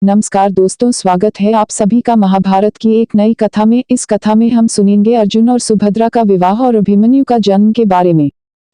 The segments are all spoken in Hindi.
नमस्कार दोस्तों, स्वागत है आप सभी का महाभारत की एक नई कथा में। इस कथा में हम सुनेंगे अर्जुन और सुभद्रा का विवाह और अभिमन्यु का जन्म के बारे में।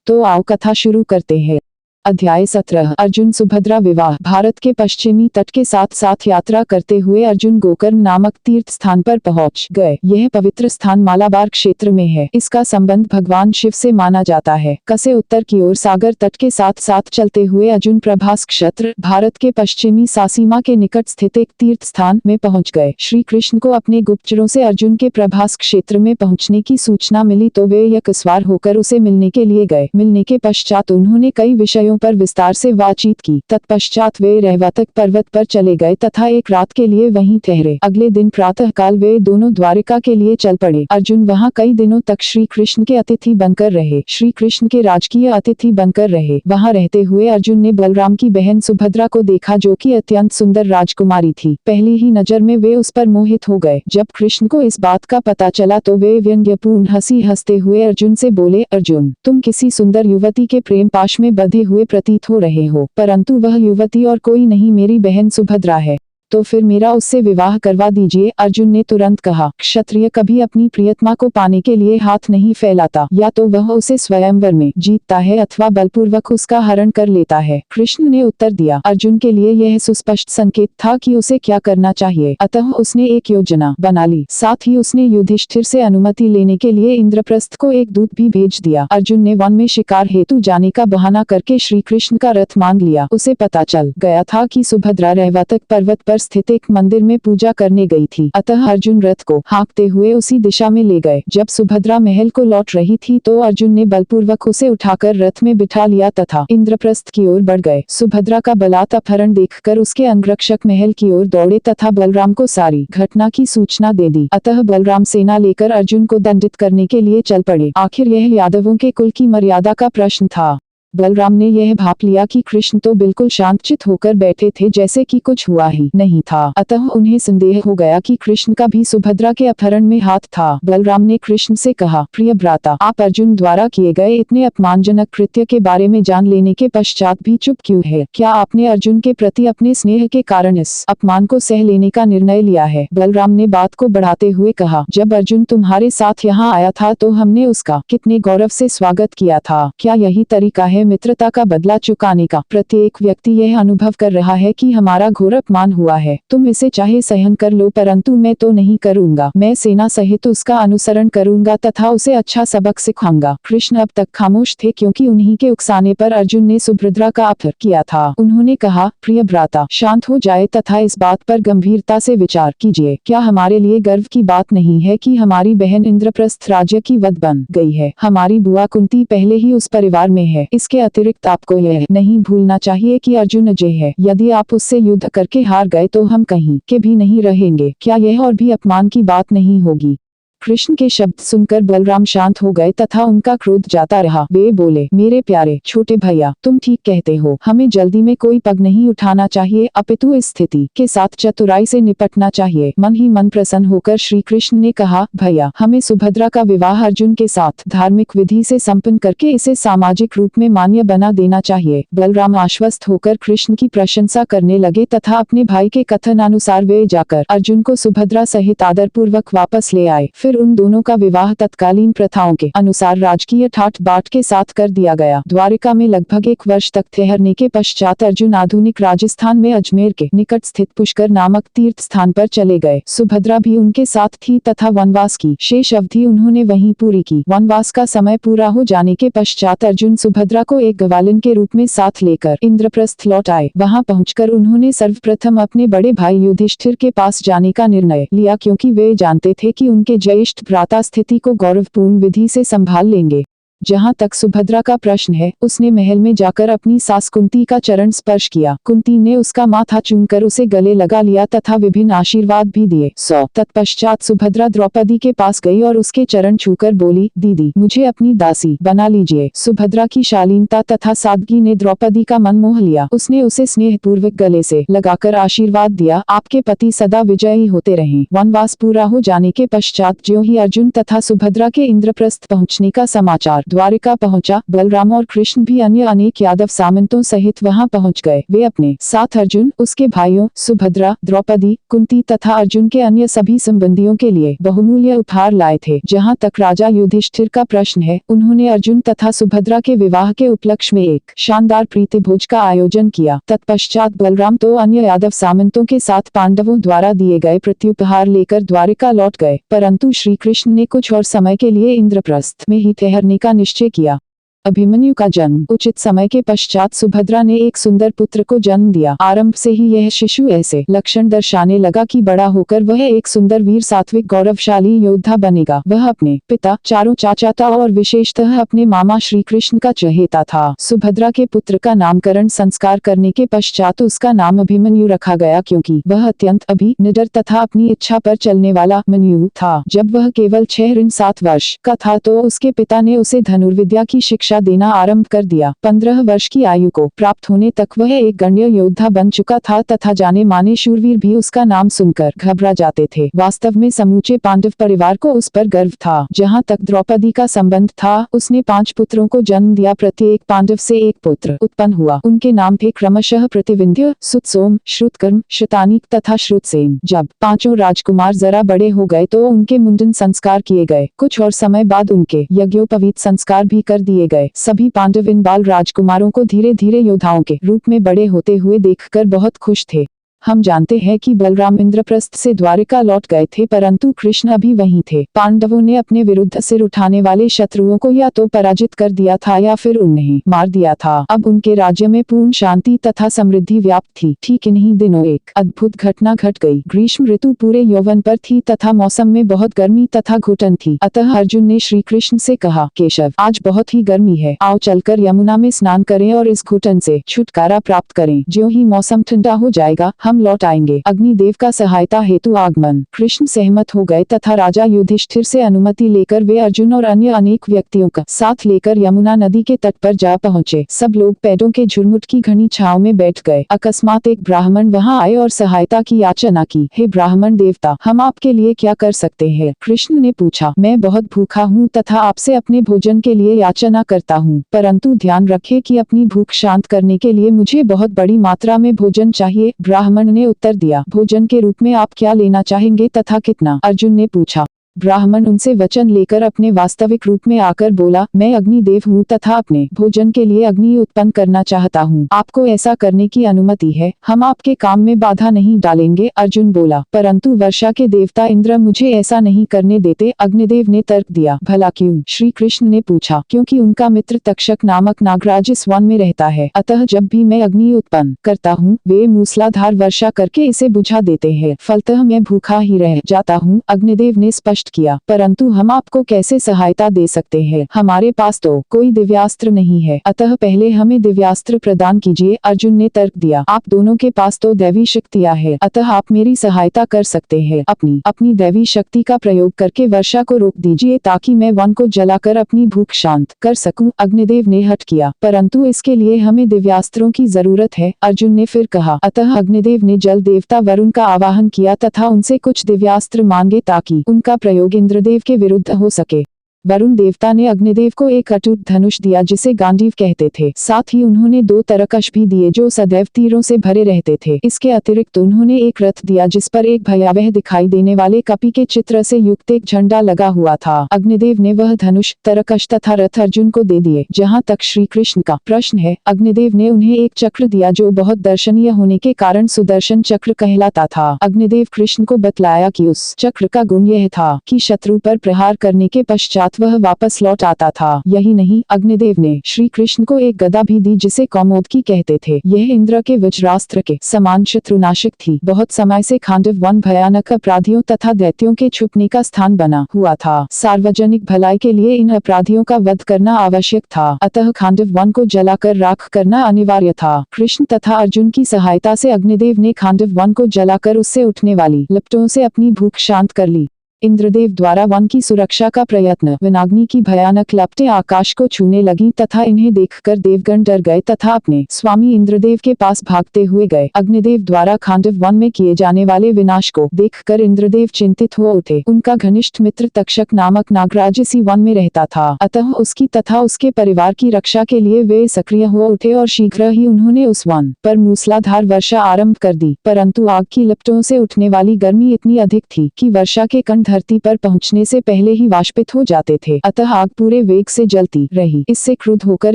तो आओ कथा शुरू करते हैं। अध्याय 17। अर्जुन सुभद्रा विवाह। भारत के पश्चिमी तट के साथ साथ यात्रा करते हुए अर्जुन गोकर्ण नामक तीर्थ स्थान पर पहुंच गए। यह पवित्र स्थान मालाबार क्षेत्र में है। इसका संबंध भगवान शिव से माना जाता है। कसे उत्तर की ओर सागर तट के साथ साथ चलते हुए अर्जुन प्रभास क्षेत्र भारत के पश्चिमी सासीमा के निकट स्थित एक तीर्थ स्थान में पहुंच गए। श्री कृष्ण को अपने गुप्तचरों से अर्जुन के प्रभास क्षेत्र में पहुंचने की सूचना मिली तो वे यकस्वार होकर उसे मिलने के लिए गए। मिलने के पश्चात उन्होंने कई विषयों पर विस्तार से बातचीत की। तत्पश्चात वे रहवातक पर्वत पर चले गए तथा एक रात के लिए वहीं ठहरे। अगले दिन प्रातः काल वे दोनों द्वारिका के लिए चल पड़े। अर्जुन वहां कई दिनों तक श्री कृष्ण के अतिथि बनकर रहे। श्री कृष्ण के राजकीय अतिथि बनकर रहे। वहां रहते हुए अर्जुन ने बलराम की बहन सुभद्रा को देखा, जो कि अत्यंत सुंदर राजकुमारी थी। पहली ही नजर में वे उस पर मोहित हो गए। जब कृष्ण को इस बात का पता चला तो वे व्यंग्यपूर्ण हंसी हंसते हुए अर्जुन से बोले, अर्जुन, तुम किसी सुंदर युवती के प्रेम पाश में बंधे हुए प्रतीत हो रहे हो, परंतु वह युवती और कोई नहीं, मेरी बहन सुभद्रा है। तो फिर मेरा उससे विवाह करवा दीजिए। अर्जुन ने तुरंत कहा, क्षत्रिय कभी अपनी प्रियतमा को पाने के लिए हाथ नहीं फैलाता। या तो वह उसे स्वयंवर में जीतता है अथवा बलपूर्वक उसका हरण कर लेता है। कृष्ण ने उत्तर दिया। अर्जुन के लिए यह सुस्पष्ट संकेत था कि उसे क्या करना चाहिए, अतः उसने एक योजना बना ली। साथ ही उसने युधिष्ठिर से अनुमति लेने के लिए इंद्रप्रस्थ को एक दूत भी भेज दिया। अर्जुन ने वन में शिकार हेतु जाने का बहाना करके श्री कृष्ण का रथ मांग लिया। उसे पता चल गया था कि सुभद्रा रहवातक पर्वत पर स्थित एक मंदिर में पूजा करने गई थी, अतः अर्जुन रथ को हाँकते हुए उसी दिशा में ले गए। जब सुभद्रा महल को लौट रही थी तो अर्जुन ने बलपूर्वक उसे उठाकर रथ में बिठा लिया तथा इंद्रप्रस्थ की ओर बढ़ गए। सुभद्रा का बलात् अपहरण देखकर उसके अंगरक्षक महल की ओर दौड़े तथा बलराम को सारी घटना की सूचना दे दी। अतः बलराम सेना लेकर अर्जुन को दंडित करने के लिए चल पड़े। आखिर यह यादवों के कुल की मर्यादा का प्रश्न था। बलराम ने यह भाप लिया कि कृष्ण तो बिल्कुल शांतचित्त होकर बैठे थे, जैसे कि कुछ हुआ ही नहीं था। अतः उन्हें संदेह हो गया कि कृष्ण का भी सुभद्रा के अपहरण में हाथ था। बलराम ने कृष्ण से कहा, प्रिय भ्राता, आप अर्जुन द्वारा किए गए इतने अपमानजनक कृत्य के बारे में जान लेने के पश्चात भी चुप क्यों है? क्या आपने अर्जुन के प्रति अपने स्नेह के कारण इस अपमान को सह लेने का निर्णय लिया है? बलराम ने बात को बढ़ाते हुए कहा, जब अर्जुन तुम्हारे साथ यहाँ आया था तो हमने उसका कितने गौरव से स्वागत किया था। क्या यही तरीका है मित्रता का बदला चुकाने का? प्रत्येक व्यक्ति यह अनुभव कर रहा है कि हमारा घोर अपमान हुआ है। तुम इसे चाहे सहन कर लो, परंतु मैं तो नहीं करूंगा। मैं सेना सहित उसका अनुसरण करूंगा तथा उसे अच्छा सबक सिखाऊंगा। कृष्ण अब तक खामोश थे, क्योंकि उन्हीं के उकसाने पर अर्जुन ने सुभद्रा का अपहरण किया था। उन्होंने कहा, प्रिय भ्राता, शांत हो जाए तथा इस बात पर गंभीरता से विचार कीजिए। क्या हमारे लिए गर्व की बात नहीं है कि हमारी बहन इंद्रप्रस्थ राज्य की वध बन गई है? हमारी बुआ कुंती पहले ही उस परिवार में है। इसके अतिरिक्त आपको यह नहीं भूलना चाहिए कि अर्जुन अजय है। यदि आप उससे युद्ध करके हार गए तो हम कहीं के भी नहीं रहेंगे। क्या यह और भी अपमान की बात नहीं होगी? कृष्ण के शब्द सुनकर बलराम शांत हो गए तथा उनका क्रोध जाता रहा। वे बोले, मेरे प्यारे छोटे भैया, तुम ठीक कहते हो। हमें जल्दी में कोई पग नहीं उठाना चाहिए, अपितु इस स्थिति के साथ चतुराई से निपटना चाहिए। मन ही मन प्रसन्न होकर श्री कृष्ण ने कहा, भैया, हमें सुभद्रा का विवाह अर्जुन के साथ धार्मिक विधि से संपन्न करके इसे सामाजिक रूप में मान्य बना देना चाहिए। बलराम आश्वस्त होकर कृष्ण की प्रशंसा करने लगे तथा अपने भाई के कथनानुसार वे जाकर अर्जुन को सुभद्रा सहित आदरपूर्वक वापस ले आए। फिर उन दोनों का विवाह तत्कालीन प्रथाओं के अनुसार राजकीय ठाट बाट के साथ कर दिया गया। द्वारिका में लगभग 1 वर्ष तक ठहरने के पश्चात अर्जुन आधुनिक राजस्थान में अजमेर के निकट स्थित पुष्कर नामक तीर्थ स्थान पर चले गए। सुभद्रा भी उनके साथ थी तथा वनवास की शेष अवधि उन्होंने वहीं पूरी की। वनवास का समय पूरा हो जाने के पश्चात अर्जुन सुभद्रा को एक ग्वालिन के रूप में साथ लेकर इंद्रप्रस्थ लौट आए। वहां पहुंचकर उन्होंने सर्वप्रथम अपने बड़े भाई युधिष्ठिर के पास जाने का निर्णय लिया, क्योंकि वे जानते थे कि उनके ज्येष्ठ भ्राता स्थिति को गौरवपूर्ण विधि से संभाल लेंगे। जहाँ तक सुभद्रा का प्रश्न है, उसने महल में जाकर अपनी सास कुंती का चरण स्पर्श किया। कुंती ने उसका माथा चूमकर उसे गले लगा लिया तथा विभिन्न आशीर्वाद भी दिए। तत्पश्चात सुभद्रा द्रौपदी के पास गई और उसके चरण छूकर बोली, दीदी, मुझे अपनी दासी बना लीजिए। सुभद्रा की शालीनता तथा सादगी ने द्रौपदी का मन मोह लिया। उसने उसे स्नेहपूर्वक गले से लगाकर आशीर्वाद दिया, आपके पति सदा विजयी होते रहें। वनवास पूरा हो जाने के पश्चात ज्यों ही अर्जुन तथा सुभद्रा के इंद्रप्रस्थ पहुँचने का समाचार द्वारिका पहुंचा। बलराम और कृष्ण भी अन्य अनेक यादव सामंतों सहित वहां पहुंच गए। वे अपने साथ अर्जुन, उसके भाइयों सुभद्रा, द्रौपदी, कुंती तथा अर्जुन के अन्य सभी संबंधियों के लिए बहुमूल्य उपहार लाए थे। जहां तक राजा युधिष्ठिर का प्रश्न है, उन्होंने अर्जुन तथा सुभद्रा के विवाह के उपलक्ष्य में एक शानदार प्रीति भोज का आयोजन किया। तत्पश्चात बलराम तो अन्य यादव सामंतों के साथ पांडवों द्वारा दिए गए प्रत्युपहार लेकर द्वारिका लौट गए, परंतु श्री कृष्ण ने कुछ और समय के लिए इंद्रप्रस्थ में ही ठहरने का निश्चय किया। अभिमन्यु का जन्म। उचित समय के पश्चात सुभद्रा ने एक सुंदर पुत्र को जन्म दिया। आरंभ से ही यह शिशु ऐसे लक्षण दर्शाने लगा कि बड़ा होकर वह एक सुंदर वीर सात्विक गौरवशाली योद्धा बनेगा। वह अपने पिता, चारों चाचाता और विशेषतः अपने मामा श्री कृष्ण का चहेता था। सुभद्रा के पुत्र का नामकरण संस्कार करने के पश्चात उसका नाम अभिमन्यु रखा गया, क्योंकि वह अत्यंत निडर तथा अपनी इच्छा पर चलने वाला मन्यु था। जब वह केवल 6-7 वर्ष का था तो उसके पिता ने उसे धनुर्विद्या की शिक्षा देना आरंभ कर दिया। 15 वर्ष की आयु को प्राप्त होने तक वह एक गण्य योद्धा बन चुका था तथा जाने माने शूरवीर भी उसका नाम सुनकर घबरा जाते थे। वास्तव में समूचे पांडव परिवार को उस पर गर्व था। जहां तक द्रौपदी का संबंध था, उसने 5 पुत्रों को जन्म दिया। प्रत्येक पांडव से एक पुत्र उत्पन्न हुआ। उनके नाम थे क्रमशः प्रतिविंध्य, सुतसोम, श्रुतकर्म, शतानीक तथा श्रुतसेन। जब 5 राजकुमार जरा बड़े हो गए तो उनके मुंडन संस्कार किए गए। कुछ और समय बाद उनके यज्ञोपवीत संस्कार भी कर दिए गए। सभी पांडव इन बाल राजकुमारों को धीरे धीरे योद्धाओं के रूप में बड़े होते हुए देखकर बहुत खुश थे। हम जानते हैं कि बलराम इंद्रप्रस्थ से द्वारिका लौट गए थे, परंतु कृष्ण अभी वहीं थे। पांडवों ने अपने विरुद्ध सिर उठाने वाले शत्रुओं को या तो पराजित कर दिया था या फिर उन्हें मार दिया था। अब उनके राज्य में पूर्ण शांति तथा समृद्धि व्याप्त थी। ठीक इन्हीं दिनों एक अद्भुत घटना घट गई। ग्रीष्म ऋतु पूरे यौवन पर थी तथा मौसम में बहुत गर्मी तथा घुटन थी। अतः अर्जुन ने श्री कृष्ण से कहा, केशव, आज बहुत ही गर्मी है, आओ चलकर यमुना में स्नान करें और इस घुटन से छुटकारा प्राप्त करें। ज्यों ही मौसम ठंडा हो जाएगा हम लौट आएंगे। अग्निदेव का सहायता हेतु आगमन। कृष्ण सहमत हो गए तथा राजा युधिष्ठिर से अनुमति लेकर वे अर्जुन और अन्य अनेक व्यक्तियों का साथ लेकर यमुना नदी के तट पर जा पहुँचे। सब लोग पेड़ों के झुरमुट की घनी छांव में बैठ गए। अकस्मात एक ब्राह्मण वहां आए और सहायता की याचना की। हे ब्राह्मण देवता, हम आपके लिए क्या कर सकते हैं? कृष्ण ने पूछा, मैं बहुत भूखा हूँ तथा आपसे अपने भोजन के लिए याचना करता हूँ, परंतु ध्यान रखें कि अपनी भूख शांत करने के लिए मुझे बहुत बड़ी मात्रा में भोजन चाहिए। ब्राह्मण ने उत्तर दिया, भोजन के रूप में आप क्या लेना चाहेंगे तथा कितना? अर्जुन ने पूछा। ब्राह्मण उनसे वचन लेकर अपने वास्तविक रूप में आकर बोला, मैं अग्निदेव हूँ तथा अपने भोजन के लिए अग्नि उत्पन्न करना चाहता हूँ। आपको ऐसा करने की अनुमति है, हम आपके काम में बाधा नहीं डालेंगे। अर्जुन बोला, परंतु वर्षा के देवता इंद्र मुझे ऐसा नहीं करने देते। अग्निदेव ने तर्क दिया, भला क्यों? श्री कृष्ण ने पूछा, क्योंकि उनका मित्र तक्षक नामक नागराज इस वन में रहता है। अतः जब भी मैं अग्नि उत्पन्न करता हूँ, वे मूसलाधार वर्षा करके इसे बुझा देते हैं, फलतः मैं भूखा ही रह जाता हूँ। अग्निदेव ने स्पष्ट किया, परंतु हम आपको कैसे सहायता दे सकते हैं? हमारे पास तो कोई दिव्यास्त्र नहीं है, अतः पहले हमें दिव्यास्त्र प्रदान कीजिए। अर्जुन ने तर्क दिया, आप दोनों के पास तो दैवी शक्तियां है, अतः आप मेरी सहायता कर सकते हैं। अपनी दैवी शक्ति का प्रयोग करके वर्षा को रोक दीजिए ताकि मैं वन को जलाकर अपनी भूख शांत कर सकूं। अग्निदेव ने हठ किया, परंतु इसके लिए हमें दिव्यास्त्रों की जरूरत है। अर्जुन ने फिर कहा। अतः अग्निदेव ने जल देवता वरुण का आवाहन किया तथा उनसे कुछ दिव्यास्त्र मांगे ताकि उनका प्रयोग इंद्रदेव के विरुद्ध हो सके। वरुण देवता ने अग्निदेव को एक अटूट धनुष दिया जिसे गांडीव कहते थे। साथ ही उन्होंने 2 तरकश भी दिए जो सदैव तीरों से भरे रहते थे। इसके अतिरिक्त उन्होंने एक रथ दिया जिस पर एक भयावह दिखाई देने वाले कपि के चित्र से युक्त एक झंडा लगा हुआ था। अग्निदेव ने वह धनुष, तरकश तथा रथ अर्जुन को दे दिए। जहाँ तक श्री कृष्ण का प्रश्न है, अग्निदेव ने उन्हें एक चक्र दिया जो बहुत दर्शनीय होने के कारण सुदर्शन चक्र कहलाता था। अग्निदेव कृष्ण को बतलाया कि उस चक्र का गुण यह था कि शत्रु पर प्रहार करने के पश्चात वह वापस लौट आता था। यही नहीं, अग्निदेव ने श्री कृष्ण को एक गदा भी दी जिसे कौमोदकी कहते थे। यह इंद्र के वज्रास्त्र के समान शत्रुनाशक थी। बहुत समय से खांडव वन भयानक अपराधियों तथा दैत्यों के छुपने का स्थान बना हुआ था। सार्वजनिक भलाई के लिए इन अपराधियों का वध करना आवश्यक था, अतः खांडव वन को जलाकर राख करना अनिवार्य था। कृष्ण तथा अर्जुन की सहायता से अग्निदेव ने खांडव वन को जलाकर उससे उठने वाली लपटों से अपनी भूख शांत कर ली। इंद्रदेव द्वारा वन की सुरक्षा का प्रयत्न। वनाग्नि की भयानक लपटें आकाश को छूने लगीं तथा इन्हें देखकर देवगण डर गए तथा अपने स्वामी इंद्रदेव के पास भागते हुए गए। अग्निदेव द्वारा खांडव वन में किए जाने वाले विनाश को देखकर इंद्रदेव चिंतित हो उठे। उनका घनिष्ठ मित्र तक्षक नामक नागराज इसी वन में रहता था, अतः उसकी तथा उसके परिवार की रक्षा के लिए वे सक्रिय हो उठे और शीघ्र ही उन्होंने उस वन पर मूसलाधार वर्षा आरंभ कर दी। परंतु आग की लपटों से उठने वाली गर्मी इतनी अधिक थी कि वर्षा के कण धरती पर पहुंचने से पहले ही वाष्पित हो जाते थे, अतः आग पूरे वेग से जलती रही। इससे क्रुद्ध होकर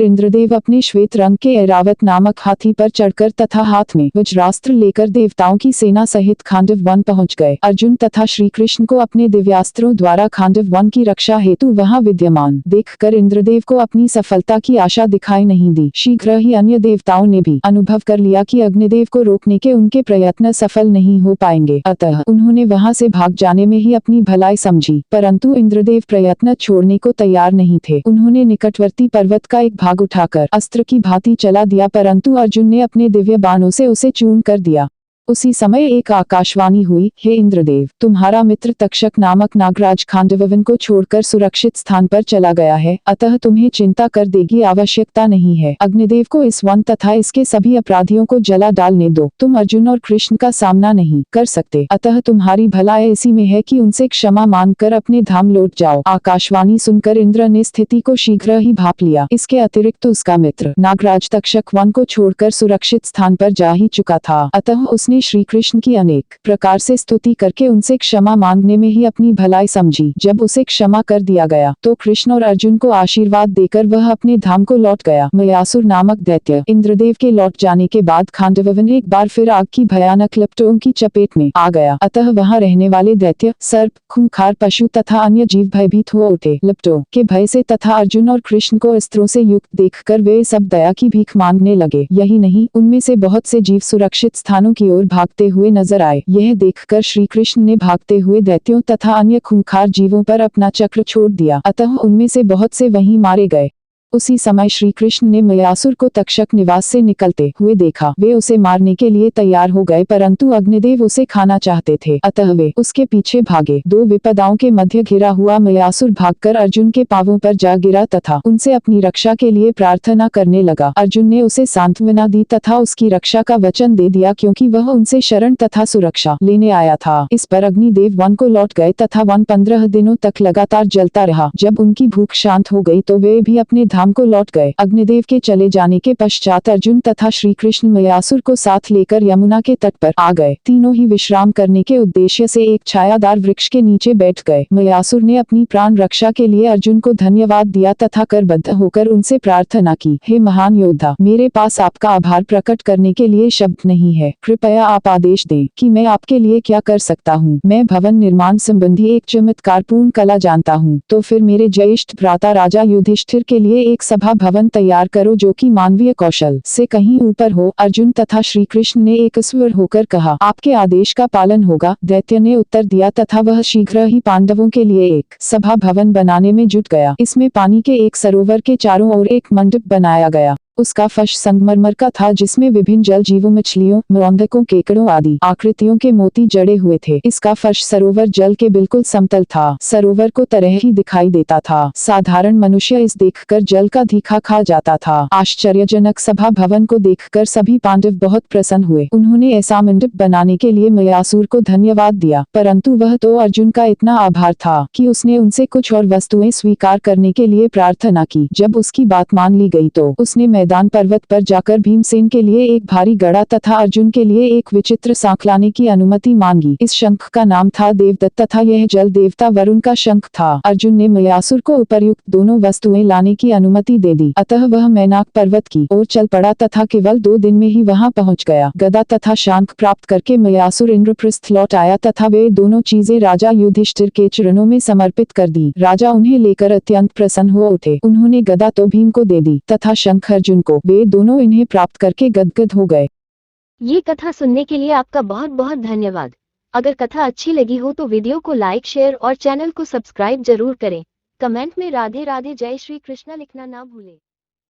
इंद्रदेव अपने श्वेत रंग के ऐरावत नामक हाथी पर चढ़कर तथा हाथ में वज्रास्त्र लेकर देवताओं की सेना सहित खांडव वन पहुंच गए। अर्जुन तथा श्री कृष्ण को अपने दिव्यास्त्रों द्वारा खांडव वन की रक्षा हेतु वहां विद्यमान देखकर इंद्रदेव को अपनी सफलता की आशा दिखाई नहीं दी। शीघ्र ही अन्य देवताओं ने भी अनुभव कर लिया कि अग्निदेव को रोकने के उनके प्रयत्न सफल नहीं हो पाएंगे, अतः उन्होंने वहां से भाग जाने में ही अपनी भलाई समझी। परंतु इंद्रदेव प्रयत्न छोड़ने को तैयार नहीं थे। उन्होंने निकटवर्ती पर्वत का एक भाग उठाकर अस्त्र की भांति चला दिया, परंतु अर्जुन ने अपने दिव्य बाणों से उसे चूर्ण कर दिया। उसी समय एक आकाशवाणी हुई, हे इंद्रदेव, तुम्हारा मित्र तक्षक नामक नागराज खांडव वन को छोड़कर सुरक्षित स्थान पर चला गया है, अतः तुम्हें चिंता कर देगी आवश्यकता नहीं है। अग्निदेव को इस वन तथा इसके सभी अपराधियों को जला डालने दो। तुम अर्जुन और कृष्ण का सामना नहीं कर सकते, अतः तुम्हारी भलाई इसी में है कि उनसे क्षमा मांगकर अपने धाम लौट जाओ। आकाशवाणी सुनकर इंद्र ने स्थिति को शीघ्र ही भांप लिया। इसके अतिरिक्त उसका मित्र नागराज तक्षक वन को छोड़कर सुरक्षित स्थान पर जा ही चुका था, अतः उसने श्री कृष्ण की अनेक प्रकार से स्तुति करके उनसे क्षमा मांगने में ही अपनी भलाई समझी। जब उसे क्षमा कर दिया गया तो कृष्ण और अर्जुन को आशीर्वाद देकर वह अपने धाम को लौट गया। मयासुर नामक दैत्य इंद्रदेव के लौट जाने के बाद खांडव वन एक बार फिर आग की भयानक लपटों की चपेट में आ गया, अतः वहां रहने वाले दैत्य, सर्प, खूंखार पशु तथा अन्य जीव भयभीत हो उठे। लपटों के भय से तथा अर्जुन और कृष्ण को अस्त्रों से युक्त देखकर वे सब दया की भीख मांगने लगे। यही नहीं, उनमें से बहुत से जीव सुरक्षित स्थानों की ओर भागते हुए नजर आए। यह देखकर श्री कृष्ण ने भागते हुए दैत्यों तथा अन्य खूंखार जीवों पर अपना चक्र छोड़ दिया, अतः उनमें से बहुत से वहीं मारे गए। उसी समय श्री कृष्ण ने मयासुर को तक्षक निवास से निकलते हुए देखा। वे उसे मारने के लिए तैयार हो गए, परंतु अग्निदेव उसे खाना चाहते थे, अतः वे उसके पीछे भागे। दो विपदाओं के मध्य घिरा हुआ मयासुर भागकर अर्जुन के पांवों पर जा गिरा तथा उनसे अपनी रक्षा के लिए प्रार्थना करने लगा। अर्जुन ने उसे सांत्वना दी तथा उसकी रक्षा का वचन दे दिया, क्योंकि वह उनसे शरण तथा सुरक्षा लेने आया था। इस पर अग्निदेव वन को लौट गए तथा वन 15 दिनों तक लगातार जलता रहा। जब उनकी भूख शांत हो गई तो वे भी अपने धाम को लौट गए। अग्निदेव के चले जाने के पश्चात अर्जुन तथा श्री कृष्ण मयासुर को साथ लेकर यमुना के तट पर आ गए। तीनों ही विश्राम करने के उद्देश्य से एक छायादार वृक्ष के नीचे बैठ गए। मयासुर ने अपनी प्राण रक्षा के लिए अर्जुन को धन्यवाद दिया तथा करबद्ध होकर उनसे प्रार्थना की, हे महान योद्धा, मेरे पास आपका आभार प्रकट करने के लिए शब्द नहीं है। कृपया आप आदेश दें कि मैं आपके लिए क्या कर सकता हूँ। मैं भवन निर्माण संबंधी एक चमत्कारपूर्ण कला जानता हूँ। तो फिर मेरे ज्येष्ठ भ्राता राजा युधिष्ठिर के लिए एक सभा भवन तैयार करो जो कि मानवीय कौशल से कहीं ऊपर हो। अर्जुन तथा श्री कृष्ण ने एक स्वर होकर कहा, आपके आदेश का पालन होगा। दैत्य ने उत्तर दिया तथा वह शीघ्र ही पांडवों के लिए एक सभा भवन बनाने में जुट गया। इसमें पानी के एक सरोवर के चारों ओर एक मंडप बनाया गया। उसका फर्श संगमरमर का था, जिसमें विभिन्न जल जीवों, मछलियों, मेंढकों, केकड़ों आदि आकृतियों के मोती जड़े हुए थे। इसका फर्श सरोवर जल के बिल्कुल समतल था। सरोवर को तरह ही दिखाई देता था। साधारण मनुष्य इस देखकर जल का धीखा खा जाता था। आश्चर्यजनक सभा भवन को देखकर सभी पांडव बहुत प्रसन्न हुए। उन्होंने ऐसा मंडप बनाने के लिए मयासुर को धन्यवाद दिया, परंतु वह तो अर्जुन का इतना आभार था कि उसने उनसे कुछ और वस्तुएं स्वीकार करने के लिए प्रार्थना की। जब उसकी बात मान ली गई तो उसने मैदान पर्वत पर जाकर भीमसेन के लिए एक भारी गड़ा तथा अर्जुन के लिए एक विचित्र सांख लाने की अनुमति मांगी। इस शंख का नाम था देवदत्त तथा यह जल देवता वरुण का शंख था। अर्जुन ने मयासुर को उपर्युक्त दोनों वस्तुएं लाने की अनुमति दे दी, अतः वह मैनाक पर्वत की ओर चल पड़ा तथा केवल 2 दिन में ही वहां पहुंच गया। गदा तथा शंख प्राप्त करके मयासुर इंद्रप्रस्थ लौट आया तथा वे दोनों चीजें राजा युधिष्ठिर के चरणों में समर्पित कर दी। राजा उन्हें लेकर अत्यंत प्रसन्न हो उठे। उन्होंने गदा तो भीम को दे दी तथा शंख अर्जुन को। वे दोनों इन्हें प्राप्त करके गदगद हो गए। ये कथा सुनने के लिए आपका बहुत बहुत धन्यवाद। अगर कथा अच्छी लगी हो तो वीडियो को लाइक, शेयर और चैनल को सब्सक्राइब जरूर करें। कमेंट में राधे राधे जय श्री कृष्णा लिखना ना भूलें।